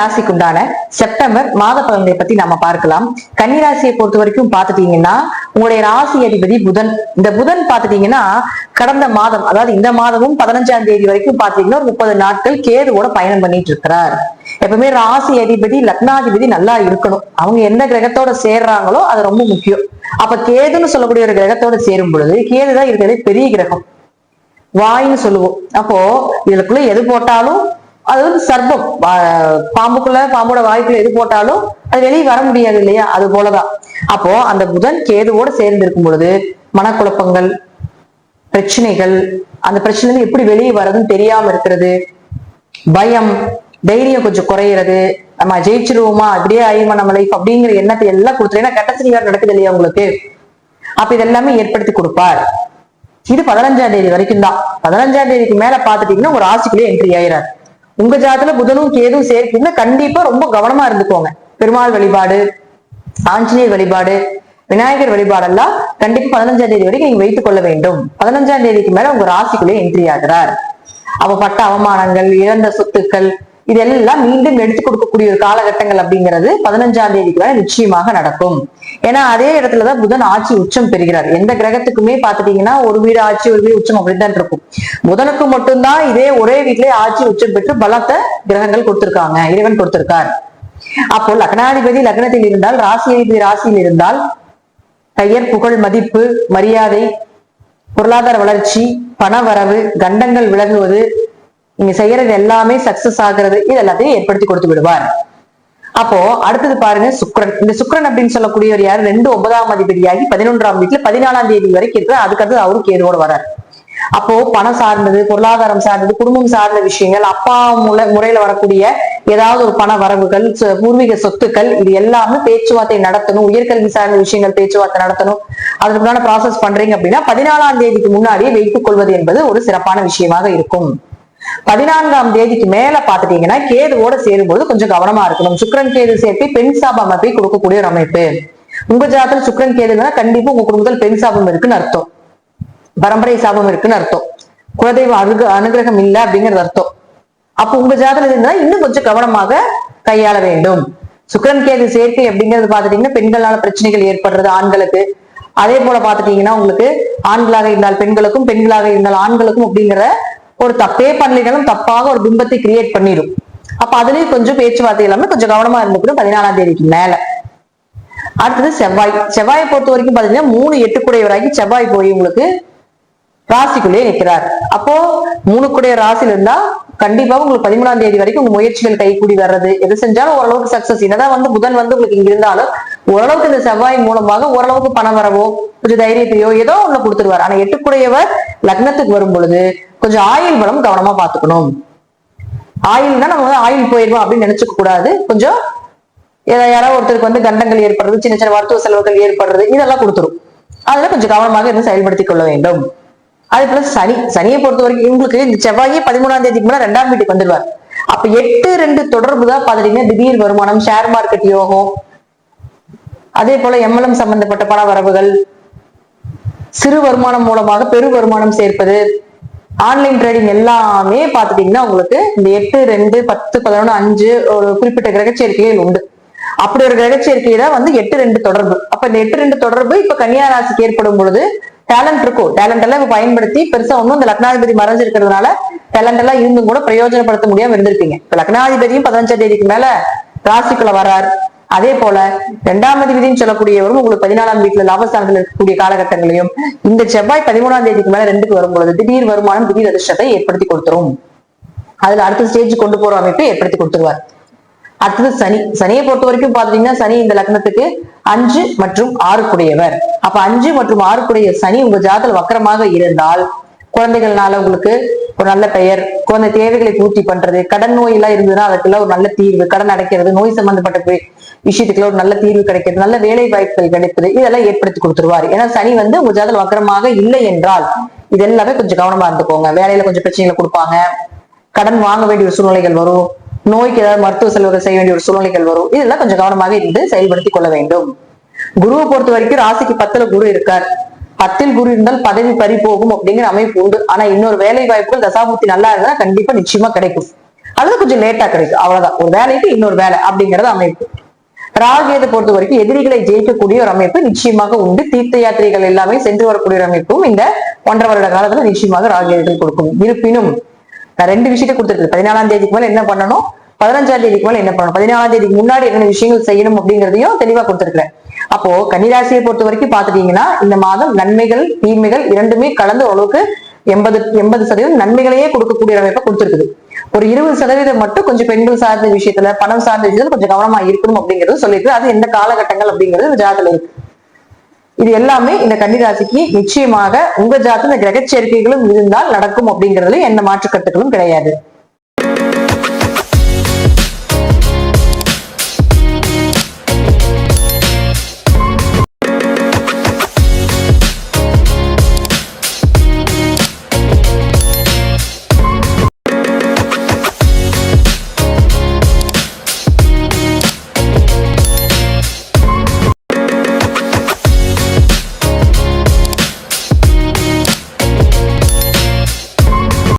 ராசிக்கு உண்டான செப்டம்பர் மாத பலன்களை பத்தி நாம பார்க்கலாம். கன்னி ராசியை பொறுத்த வரைக்கும் பாத்துட்டீங்கன்னா உங்களுடைய ராசி அதிபதி புதன். இந்த புதன் பாத்துட்டீங்கன்னா கடந்த மாதம், அதாவது இந்த மாதமும் 15ஆம் தேதி வரைக்கும் பாத்தீங்கன்னா 30 நாட்கள் கேதுவோட பயணம் பண்ணிட்டு இருக்கிறார். எப்பவுமே ராசி அதிபதி லக்னாதிபதி நல்லா இருக்கணும். அவங்க எந்த கிரகத்தோட சேர்றாங்களோ அது ரொம்ப முக்கியம். அப்ப கேதுன்னு சொல்லக்கூடிய ஒரு கிரகத்தோட சேரும் பொழுது, கேதுதான் இருக்கிறதே பெரிய கிரகம், வாயின்னு சொல்லுவோம். அப்போ இதுக்குள்ள எது போட்டாலும் அது வந்து சர்ப்பம், பாம்புக்குள்ள பாம்போட வாய்க்குள்ள எது போட்டாலும் அது வெளியே வர முடியாது இல்லையா? அது போலதான். அப்போ அந்த புதன் கேதுவோட சேர்ந்து இருக்கும் பொழுது மனக்குழப்பங்கள், பிரச்சனைகள், அந்த பிரச்சனை எப்படி வெளியே வர்றதுன்னு தெரியாம இருக்கிறது, பயம், தைரியம் கொஞ்சம் குறையிறது, நம்ம ஜெயிச்சிருவோமா, அப்படியே ஆயுமா நம்ம லைஃப் அப்படிங்கிற எண்ணத்தை எல்லாம் கொடுத்துரு. ஏன்னா கட்டசனி வேற நடக்குது இல்லையா உங்களுக்கு? அப்ப இதெல்லாமே ஏற்படுத்தி கொடுப்பார். இது 15ஆம் தேதி வரைக்கும் தான். 15ஆம் தேதிக்கு மேல பாத்துட்டீங்கன்னா ஒரு ராசிக்குள்ளே என்ட்ரி ஆயிராரு. உங்க ஜாதத்துல புதனும் கேதும் சேர்க்கீங்கன்னா கண்டிப்பா ரொம்ப கவனமா இருந்துக்கோங்க. பெருமாள் வழிபாடு, ஆஞ்சநேயர் வழிபாடு, விநாயகர் வழிபாடெல்லாம் கண்டிப்பா 15ஆம் தேதி வரைக்கும் நீங்க வைத்துக் கொள்ள வேண்டும். 15ஆம் தேதிக்கு மேல உங்க ராசிக்குள்ளே என்ட்ரி ஆகிறார். அவ பட்ட அவமானங்கள், இழந்த சொத்துக்கள், இதெல்லாம் மீண்டும் எடுத்துக் கொடுக்கக்கூடிய ஒரு காலகட்டங்கள் அப்படிங்கிறது 15ஆம் தேதிக்கு மேல நிச்சயமாக நடக்கும். ஏன்னா அதே இடத்துலதான் புதன் ஆட்சி உச்சம் பெறுகிறார். எந்த கிரகத்துக்குமே பாத்துட்டீங்கன்னா ஒரு வீடு ஆட்சி ஒரு வீடு உச்சம் அப்படித்தான் இருக்கும். புதனுக்கு மட்டும்தான் இதே ஒரே வீட்டிலே ஆட்சி உச்சம் பெற்று பலத்த கிரகங்கள் கொடுத்திருக்காங்க, இறைவன் கொடுத்திருக்கார். அப்போ லக்னாதிபதி லக்னத்தில் இருந்தால், ராசி அதிபதி ராசியில் இருந்தால் பெயர், புகழ், மதிப்பு, மரியாதை, பொருளாதார வளர்ச்சி, பண வரவு, கண்டங்கள் விலகுவது, நீங்க செய்யறது எல்லாமே சக்சஸ் ஆகிறது, இது எல்லாத்தையும் ஏற்படுத்தி கொடுத்து விடுவார். அப்போ அடுத்தது பாருங்க சுக்கிரன். இந்த சுக்கிரன் அப்படின்னு சொல்லக்கூடியவர் யாரு? 9ஆம் அதிபதியாகி 11ஆம் வீட்டுல 14ஆம் தேதி வரைக்கும் இருக்கிற. அதுக்கடுத்து அவரு கேதுவோட வர்றார். அப்போ பணம் சார்ந்தது, பொருளாதாரம் சார்ந்தது, குடும்பம் சார்ந்த விஷயங்கள், அப்பா முறையில வரக்கூடிய ஏதாவது ஒரு பண வரவுகள், பூர்வீக சொத்துக்கள், இது எல்லாமே பேச்சுவார்த்தை நடத்தணும். உயர்கல்வி சார்ந்த விஷயங்கள் பேச்சுவார்த்தை நடத்தணும். அதுக்கான ப்ராசஸ் பண்றீங்க அப்படின்னா 14ஆம் தேதிக்கு முன்னாடியே வைத்துக் கொள்வது என்பது ஒரு சிறப்பான விஷயமாக இருக்கும். 14ஆம் தேதிக்கு மேல பாத்துட்டீங்கன்னா கேதுவோட சேரும்போது கொஞ்சம் கவனமா இருக்கணும். சுக்கிரன் கேது சேர்த்து பெண் சாப அமைப்பை கொடுக்கக்கூடிய ஒரு அமைப்பு. உங்க ஜாதகத்துல சுக்கிரன் கேதுன்னா கண்டிப்பா உங்க குடும்பத்தில் பெண் சாபம் இருக்குன்னு அர்த்தம், பரம்பரை சாபம் இருக்குன்னு அர்த்தம், குலதெய்வ அனுகிரகம் இல்லை அப்படிங்கிறது அர்த்தம். அப்ப உங்க ஜாதகத்துல இருந்தா இன்னும் கொஞ்சம் கவனமாக கையாள வேண்டும். சுக்கிரன் கேது சேர்க்கை அப்படிங்கிறது பாத்துட்டீங்கன்னா பெண்களால பிரச்சனைகள் ஏற்படுறது ஆண்களுக்கு. அதே போல பாத்துட்டீங்கன்னா உங்களுக்கு ஆண்களாக இருந்தால் பெண்களுக்கும், பெண்களாக இருந்தால் ஆண்களுக்கும் அப்படிங்கிற ஒரு தப்பே பண்ணலைனாலும் தப்பாக ஒரு பிம்பத்தை கிரியேட் பண்ணிடும். அப்ப அதுலயும் கொஞ்சம் பேச்சுவார்த்தை எல்லாமே கொஞ்சம் கவனமா இருந்துக்கணும் 14ஆம் தேதிக்கு மேல. அடுத்தது செவ்வாய். செவ்வாயை பொறுத்த வரைக்கும் பாத்தீங்கன்னா 3 8 கூடையவராகி செவ்வாய் போய் உங்களுக்கு ராசிக்குள்ளே நிற்கிறார். அப்போ 3 கூடைய ராசியில இருந்தா கண்டிப்பா உங்களுக்கு 13ஆம் தேதி வரைக்கும் உங்க முயற்சிகள் கைகூடி வர்றது, எது செஞ்சாலும் ஓரளவுக்கு சக்சஸ். என்னதான் புதன் உங்களுக்கு இங்க இருந்தாலும் ஓரளவுக்கு இந்த செவ்வாய் மூலமாக ஓரளவுக்கு பணம் வரவோ கொஞ்சம் தைரியத்தையோ ஏதோ ஒண்ணு கொடுத்துருவார். ஆனா 8 கூடையவர் லக்னத்துக்கு வரும் பொழுது கொஞ்சம் ஆயுள் பலம் கவனமா பாத்துக்கணும். ஆயுள்னா நம்ம ஆயுள் போயிருவோம் அப்படின்னு நினைச்சுக்க கூடாது. கொஞ்சம் யாராவது ஒருத்தருக்கு கண்டங்கள் ஏற்படுறது, சின்ன சின்ன மருத்துவ செலவுகள் ஏற்படுறது, இதெல்லாம் கொடுத்துரும். அதுல கொஞ்சம் கவனமாக இருந்து செயல்படுத்திக் கொள்ள வேண்டும். அது போல சனி. சனியை பொறுத்த வரைக்கும் உங்களுக்கு இந்த செவ்வாயே 13ஆம் தேதிக்கு மேல 2ஆம் வீட்டுக்கு வந்துடுவார். அப்ப 8-2 தொடர்பு தான் பாத்துட்டீங்கன்னா திடீர் வருமானம், ஷேர் மார்க்கெட் யோகம், அதே போல MLM சம்பந்தப்பட்ட பண வரவுகள், சிறு வருமானம் மூலமாக பெரு வருமானம் சேர்ப்பது, ஆன்லைன் ட்ரேடிங் எல்லாமே பாத்துட்டீங்கன்னா உங்களுக்கு இந்த 8 2 10 11 5 ஒரு குறிப்பிட்ட கிரகச்சேர்க்கைகள் உண்டு. அப்படி ஒரு கிரகச்சேர்க்கையில 8-2 தொடர்பு. அப்ப இந்த 8-2 தொடர்பு இப்ப கன்னியா ராசிக்கு ஏற்படும் பொழுது டேலண்ட் இருக்கும். டேலண்ட் எல்லாம் இப்ப பயன்படுத்தி பெருசா ஒன்னும் இந்த லக்னாதிபதி மறைஞ்சு இருக்கிறதுனால டேலண்ட் எல்லாம் இருந்தும் கூட பிரயோஜனப்படுத்த முடியாம இருந்திருப்பீங்க. இப்ப லக்னாதிபதியும் 15ஆம் தேதிக்கு மேல ராசிக்குள்ள வர்றார். அதே போல 2ஆம் அதிபதினு சொல்லக்கூடியவரும் உங்களுக்கு 14ஆம் வீட்டுல லாபஸ்தானத்தில் இருக்கக்கூடிய காலகட்டங்களையும் இந்த செவ்வாய் 13ஆம் தேதிக்கு மேல 2க்கு வரும்பொழுது திடீர் வருமானம், திடீர் அதிர்ஷ்டத்தை ஏற்படுத்தி கொடுத்துரும். அதுல அடுத்த ஸ்டேஜ் கொண்டு போற அமைப்பை ஏற்படுத்தி கொடுத்துருவார். அடுத்தது சனி. சனியை பொறுத்த வரைக்கும் பாத்தீங்கன்னா சனி இந்த லக்னத்துக்கு 5 மற்றும் 6 கூடையவர். அப்ப 5 மற்றும் 6 கூடைய சனி உங்க ஜாதகத்தில் வக்கரமாக இருந்தால் குழந்தைகள்னால உங்களுக்கு ஒரு நல்ல பெயர், குழந்தை தேவைகளை பூர்த்தி பண்றது, கடன் நோய் எல்லாம் இருந்ததுன்னா அதுக்கெல்லாம் ஒரு நல்ல தீர்வு, கடன் அடைக்கிறது, நோய் சம்பந்தப்பட்ட விஷயத்துக்குள்ள ஒரு நல்ல தீர்வு கிடைக்கிறது, நல்ல வேலை வாய்ப்புகள் கிடைப்பது, இதெல்லாம் ஏற்படுத்தி கொடுத்துருவாரு. ஏன்னா சனி உங்க ஜாதகத்தில் வக்கரமாக இல்லை என்றால் இது எல்லாமே கொஞ்சம் கவனமா இருந்துக்கோங்க. வேலையில கொஞ்சம் பிரச்சனைகளை கொடுப்பாங்க, கடன் வாங்க வேண்டிய ஒரு சூழ்நிலைகள் வரும், நோய்க்கு ஏதாவது மருத்துவ செலவுகள் செய்ய வேண்டிய ஒரு சூழ்நிலைகள் வரும். இதெல்லாம் கொஞ்சம் கவனமாக இருந்து செயல்படுத்திக் கொள்ள வேண்டும். குருவை பொறுத்த வரைக்கும் ராசிக்கு 10ல குரு இருக்கார். 10ல் குரு இருந்தால் பதவி பறி போகும் அப்படிங்கிற அமைப்பு உண்டு. ஆனா இன்னொரு வேலை வாய்ப்புகள் தசாபுத்தி நல்லா இருந்தா கண்டிப்பா நிச்சயமா கிடைக்கும். அல்லது கொஞ்சம் லேட்டா கிடைக்கும். அவ்வளவுதான். ஒரு வேலைக்கு இன்னொரு வேலை அப்படிங்கறது அமைப்பு. ராகுகேது பொறுத்த வரைக்கும் எதிரிகளை ஜெயிக்கக்கூடிய ஒரு அமைப்பு நிச்சயமாக உண்டு. தீர்த்த யாத்திரைகள் எல்லாமே சென்று வரக்கூடிய ஒரு அமைப்பும் இந்த 1.5 வருட காலத்துல நிச்சயமாக ராகுகேதுகள் கொடுக்கும். இருப்பினும் நான் 2 விஷயத்தை கொடுத்துருக்கு. 14ஆம் தேதிக்கு மேல என்ன பண்ணணும், 15ஆம் தேதிக்கு மேல என்ன பண்ணணும், 14ஆம் தேதிக்கு முன்னாடி என்னென்ன விஷயங்கள் செய்யணும் அப்படிங்கிறதையும் தெளிவா கொடுத்திருக்கிறேன். அப்போ கன்னிராசியை பொறுத்த வரைக்கும் பாத்துட்டீங்கன்னா இந்த மாதம் நன்மைகள் தீமைகள் இரண்டுமே கலந்து ஓரளவுக்கு 80% நன்மைகளையே கொடுக்கக்கூடிய அமைப்பை கொடுத்திருக்குது. ஒரு 20% மட்டும் கொஞ்சம் பெண்கள் சார்ந்த விஷயத்துல, பணம் சார்ந்த விஷயத்துல கொஞ்சம் கவனமா இருக்கணும் அப்படிங்கிறது சொல்லியிருக்கு. அது எந்த காலகட்டங்கள் அப்படிங்கிறது ஜாதகத்துல இருக்கு. இது எல்லாமே இந்த கன்னிராசிக்கு நிச்சயமாக உங்க ஜாதகத்துல கிரக சேர்க்கைகளும் இருந்தால் நடக்கும் அப்படிங்கிறதுல எந்த மாற்று கருத்துக்களும் கிடையாது.